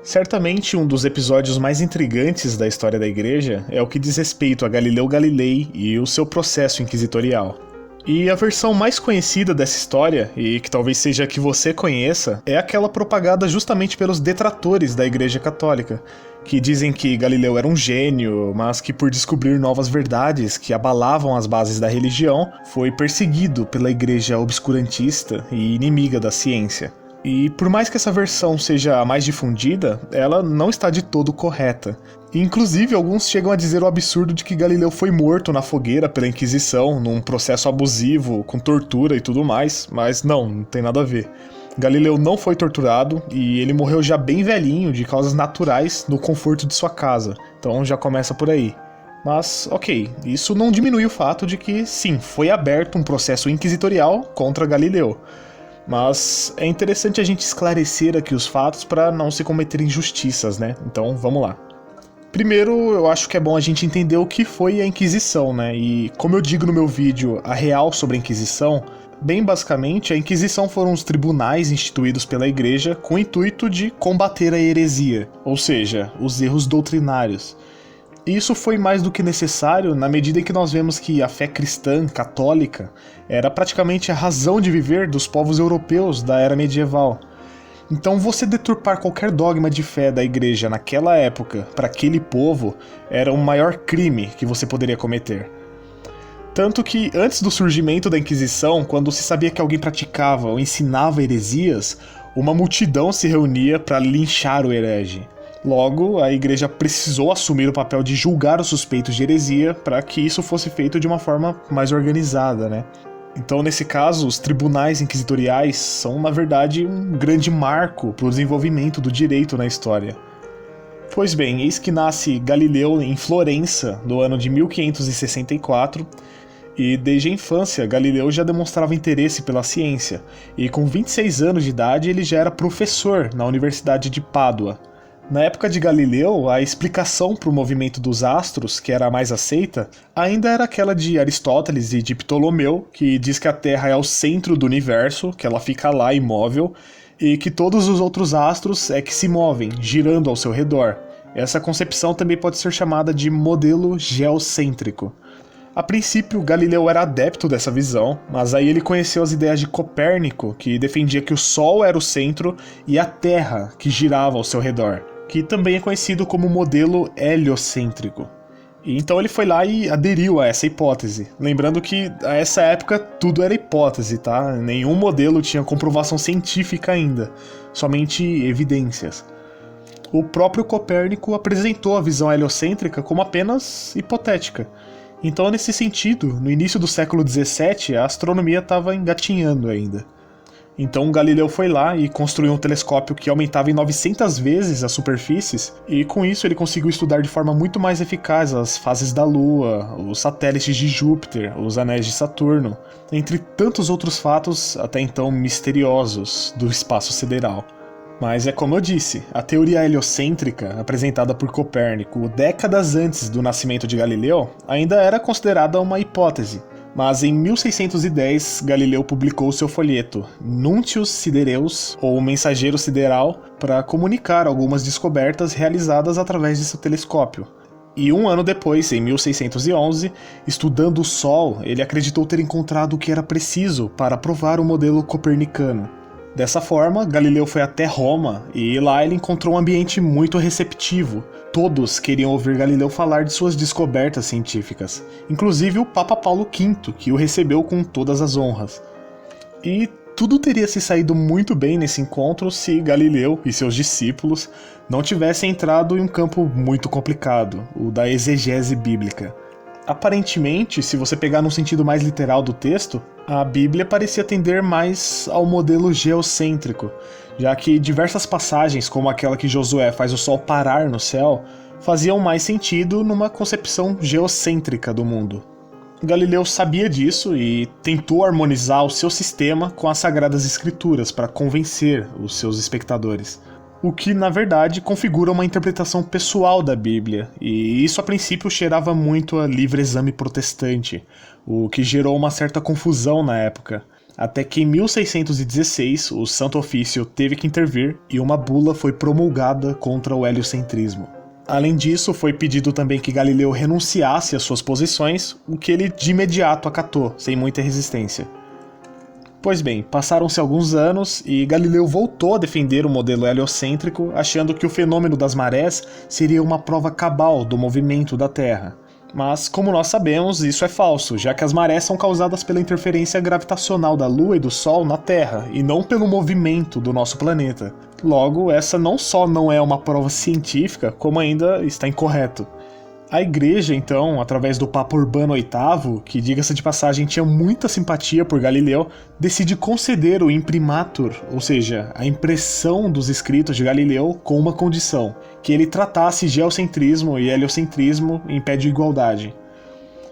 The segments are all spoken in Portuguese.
Certamente um dos episódios mais intrigantes da história da Igreja é o que diz respeito a Galileu Galilei e o seu processo inquisitorial. E a versão mais conhecida dessa história, e que talvez seja a que você conheça, é aquela propagada justamente pelos detratores da Igreja Católica, que dizem que Galileu era um gênio, mas que por descobrir novas verdades que abalavam as bases da religião, foi perseguido pela Igreja obscurantista e inimiga da ciência. E por mais que essa versão seja a mais difundida, ela não está de todo correta. Inclusive, alguns chegam a dizer o absurdo de que Galileu foi morto na fogueira pela Inquisição, num processo abusivo, com tortura e tudo mais, mas não tem nada a ver. Galileu não foi torturado e ele morreu já bem velhinho, de causas naturais, no conforto de sua casa. Então já começa por aí. Mas, ok, isso não diminui o fato de que, sim, foi aberto um processo inquisitorial contra Galileu. Mas é interessante a gente esclarecer aqui os fatos para não se cometer injustiças, né? Então vamos lá. Primeiro, eu acho que é bom a gente entender o que foi a Inquisição, né? E como eu digo no meu vídeo, a real sobre a Inquisição, bem basicamente, a Inquisição foram os tribunais instituídos pela Igreja com o intuito de combater a heresia, ou seja, os erros doutrinários. E isso foi mais do que necessário na medida em que nós vemos que a fé cristã católica era praticamente a razão de viver dos povos europeus da era medieval. Então você deturpar qualquer dogma de fé da igreja naquela época para aquele povo era o maior crime que você poderia cometer. Tanto que antes do surgimento da Inquisição, quando se sabia que alguém praticava ou ensinava heresias, uma multidão se reunia para linchar o herege. Logo, a igreja precisou assumir o papel de julgar os suspeitos de heresia para que isso fosse feito de uma forma mais organizada, né? Então, nesse caso, os tribunais inquisitoriais são, na verdade, um grande marco para o desenvolvimento do direito na história. Pois bem, eis que nasce Galileu em Florença, no ano de 1564, e desde a infância Galileu já demonstrava interesse pela ciência, e com 26 anos de idade ele já era professor na Universidade de Pádua. Na época de Galileu, a explicação para o movimento dos astros, que era a mais aceita, ainda era aquela de Aristóteles e de Ptolomeu, que diz que a Terra é o centro do universo, que ela fica lá imóvel, e que todos os outros astros é que se movem, girando ao seu redor. Essa concepção também pode ser chamada de modelo geocêntrico. A princípio, Galileu era adepto dessa visão, mas aí ele conheceu as ideias de Copérnico, que defendia que o Sol era o centro e a Terra que girava ao seu redor, que também é conhecido como modelo heliocêntrico. E então ele foi lá e aderiu a essa hipótese. Lembrando que a essa época tudo era hipótese, tá? Nenhum modelo tinha comprovação científica ainda, somente evidências. O próprio Copérnico apresentou a visão heliocêntrica como apenas hipotética. Então, nesse sentido, no início do século XVII, a astronomia estava engatinhando ainda. Então Galileu foi lá e construiu um telescópio que aumentava em 900 vezes as superfícies, e com isso ele conseguiu estudar de forma muito mais eficaz as fases da Lua, os satélites de Júpiter, os anéis de Saturno, entre tantos outros fatos até então misteriosos do espaço sideral. Mas é como eu disse, a teoria heliocêntrica, apresentada por Copérnico décadas antes do nascimento de Galileu, ainda era considerada uma hipótese. Mas em 1610, Galileu publicou seu folheto Nuntius Sidereus, ou Mensageiro Sideral, para comunicar algumas descobertas realizadas através de seu telescópio. E um ano depois, em 1611, estudando o Sol, ele acreditou ter encontrado o que era preciso para provar o modelo copernicano. Dessa forma, Galileu foi até Roma e lá ele encontrou um ambiente muito receptivo. Todos queriam ouvir Galileu falar de suas descobertas científicas, inclusive o Papa Paulo V, que o recebeu com todas as honras. E tudo teria se saído muito bem nesse encontro se Galileu e seus discípulos não tivessem entrado em um campo muito complicado, o da exegese bíblica. Aparentemente, se você pegar no sentido mais literal do texto, a Bíblia parecia tender mais ao modelo geocêntrico, já que diversas passagens, como aquela que Josué faz o sol parar no céu, faziam mais sentido numa concepção geocêntrica do mundo. Galileu sabia disso e tentou harmonizar o seu sistema com as Sagradas Escrituras para convencer os seus espectadores. O que, na verdade, configura uma interpretação pessoal da Bíblia, e isso a princípio cheirava muito a livre exame protestante, o que gerou uma certa confusão na época. até que em 1616 o Santo Ofício teve que intervir e uma bula foi promulgada contra o heliocentrismo. Além disso, foi pedido também que Galileu renunciasse às suas posições, o que ele de imediato acatou, sem muita resistência. Pois bem, passaram-se alguns anos e Galileu voltou a defender o modelo heliocêntrico, achando que o fenômeno das marés seria uma prova cabal do movimento da Terra. Mas, como nós sabemos, isso é falso, já que as marés são causadas pela interferência gravitacional da Lua e do Sol na Terra, e não pelo movimento do nosso planeta. Logo, essa não só não é uma prova científica, como ainda está incorreto. A Igreja, então, através do Papa Urbano VIII, que, diga-se de passagem, tinha muita simpatia por Galileu, decide conceder o imprimatur, ou seja, a impressão dos escritos de Galileu, com uma condição, que ele tratasse geocentrismo e heliocentrismo em pé de igualdade.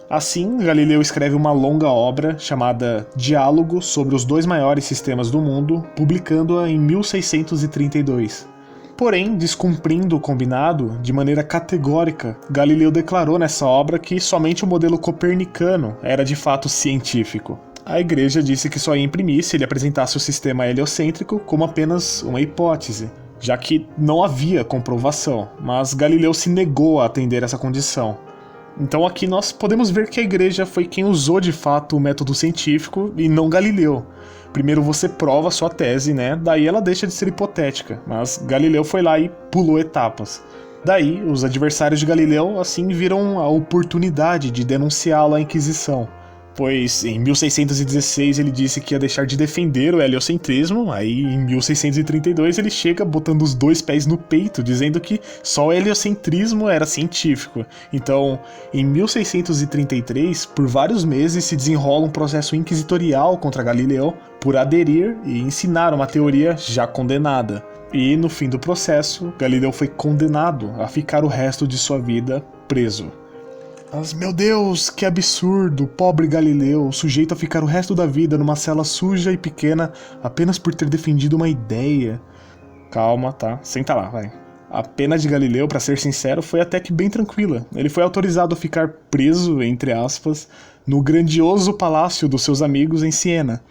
Assim, Galileu escreve uma longa obra chamada Diálogo sobre os dois maiores sistemas do mundo, publicando-a em 1632. Porém, descumprindo o combinado, de maneira categórica, Galileu declarou nessa obra que somente o modelo copernicano era de fato científico. A Igreja disse que só ia imprimir se ele apresentasse o sistema heliocêntrico como apenas uma hipótese, já que não havia comprovação, mas Galileu se negou a atender essa condição. Então aqui nós podemos ver que a Igreja foi quem usou de fato o método científico e não Galileu. Primeiro você prova a sua tese, né? Daí ela deixa de ser hipotética, mas Galileu foi lá e pulou etapas. Daí, os adversários de Galileu assim viram a oportunidade de denunciá-lo à Inquisição. Pois em 1616 ele disse que ia deixar de defender o heliocentrismo, aí em 1632 ele chega botando os dois pés no peito, dizendo que só o heliocentrismo era científico. Então, em 1633, por vários meses se desenrola um processo inquisitorial contra Galileu por aderir e ensinar uma teoria já condenada. E no fim do processo, Galileu foi condenado a ficar o resto de sua vida preso. Mas, meu Deus, que absurdo, pobre Galileu, sujeito a ficar o resto da vida numa cela suja e pequena apenas por ter defendido uma ideia. Calma, tá? Senta lá, vai. A pena de Galileu, pra ser sincero, foi até que bem tranquila. Ele foi autorizado a ficar preso, entre aspas, no grandioso palácio dos seus amigos em Siena.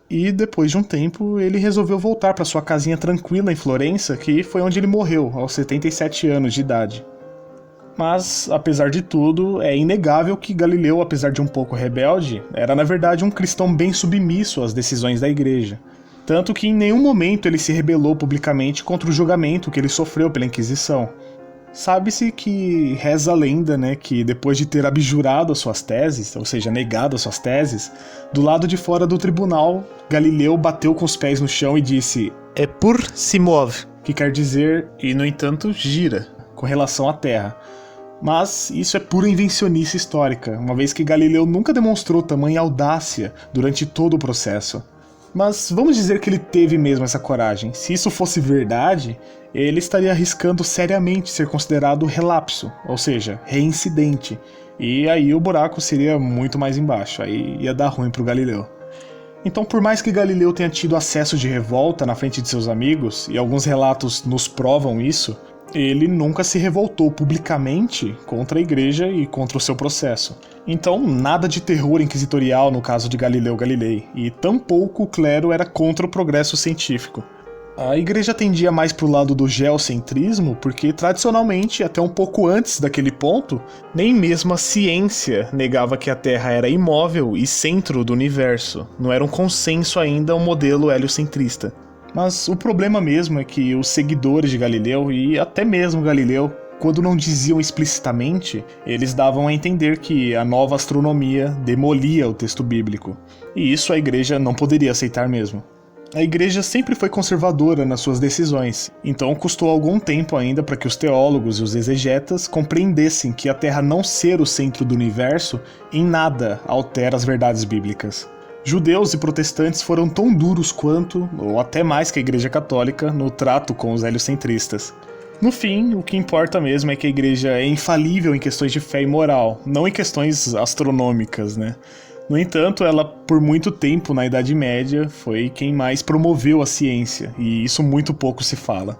E depois de um tempo, ele resolveu voltar para sua casinha tranquila em Florença, que foi onde ele morreu, aos 77 anos de idade. Mas, apesar de tudo, é inegável que Galileu, apesar de um pouco rebelde, era na verdade um cristão bem submisso às decisões da Igreja. Tanto que em nenhum momento ele se rebelou publicamente contra o julgamento que ele sofreu pela Inquisição. Sabe-se que reza a lenda, né, que depois de ter abjurado as suas teses, ou seja, negado as suas teses, do lado de fora do tribunal, Galileu bateu com os pés no chão e disse "Eppur si move", que quer dizer "e no entanto gira", com relação à Terra. Mas isso é pura invencionice histórica, uma vez que Galileu nunca demonstrou tamanha audácia durante todo o processo. Mas vamos dizer que ele teve mesmo essa coragem. Se isso fosse verdade, ele estaria arriscando seriamente ser considerado relapso, ou seja, reincidente. E aí o buraco seria muito mais embaixo, aí ia dar ruim pro Galileu. Então, por mais que Galileu tenha tido acesso de revolta na frente de seus amigos, e alguns relatos nos provam isso, ele nunca se revoltou publicamente contra a Igreja e contra o seu processo. Então, nada de terror inquisitorial no caso de Galileu Galilei, e tampouco o clero era contra o progresso científico. A Igreja tendia mais para o lado do geocentrismo, porque tradicionalmente, até um pouco antes daquele ponto, nem mesmo a ciência negava que a Terra era imóvel e centro do universo. Não era um consenso ainda um modelo heliocentrista. Mas o problema mesmo é que os seguidores de Galileu, e até mesmo Galileu, quando não diziam explicitamente, eles davam a entender que a nova astronomia demolia o texto bíblico. E isso a Igreja não poderia aceitar mesmo. A Igreja sempre foi conservadora nas suas decisões, então custou algum tempo ainda para que os teólogos e os exegetas compreendessem que a Terra não ser o centro do universo em nada altera as verdades bíblicas. Judeus e protestantes foram tão duros quanto, ou até mais que a Igreja Católica, no trato com os heliocentristas. No fim, o que importa mesmo é que a Igreja é infalível em questões de fé e moral, não em questões astronômicas, né? No entanto, ela, por muito tempo na Idade Média, foi quem mais promoveu a ciência, e isso muito pouco se fala.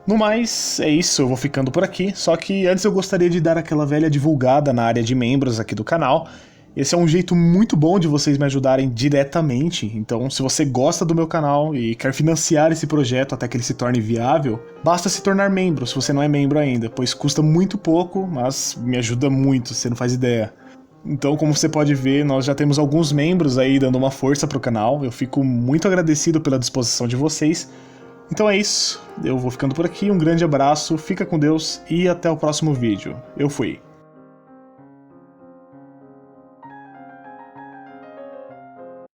No mais, é isso, eu vou ficando por aqui, só que antes eu gostaria de dar aquela velha divulgada na área de membros aqui do canal. Esse é um jeito muito bom de vocês me ajudarem diretamente, então se você gosta do meu canal e quer financiar esse projeto até que ele se torne viável, basta se tornar membro se você não é membro ainda, pois custa muito pouco, mas me ajuda muito, você não faz ideia. Então, como você pode ver, nós já temos alguns membros aí dando uma força pro canal, eu fico muito agradecido pela disposição de vocês. Então é isso, eu vou ficando por aqui, um grande abraço, fica com Deus e até o próximo vídeo. Eu fui.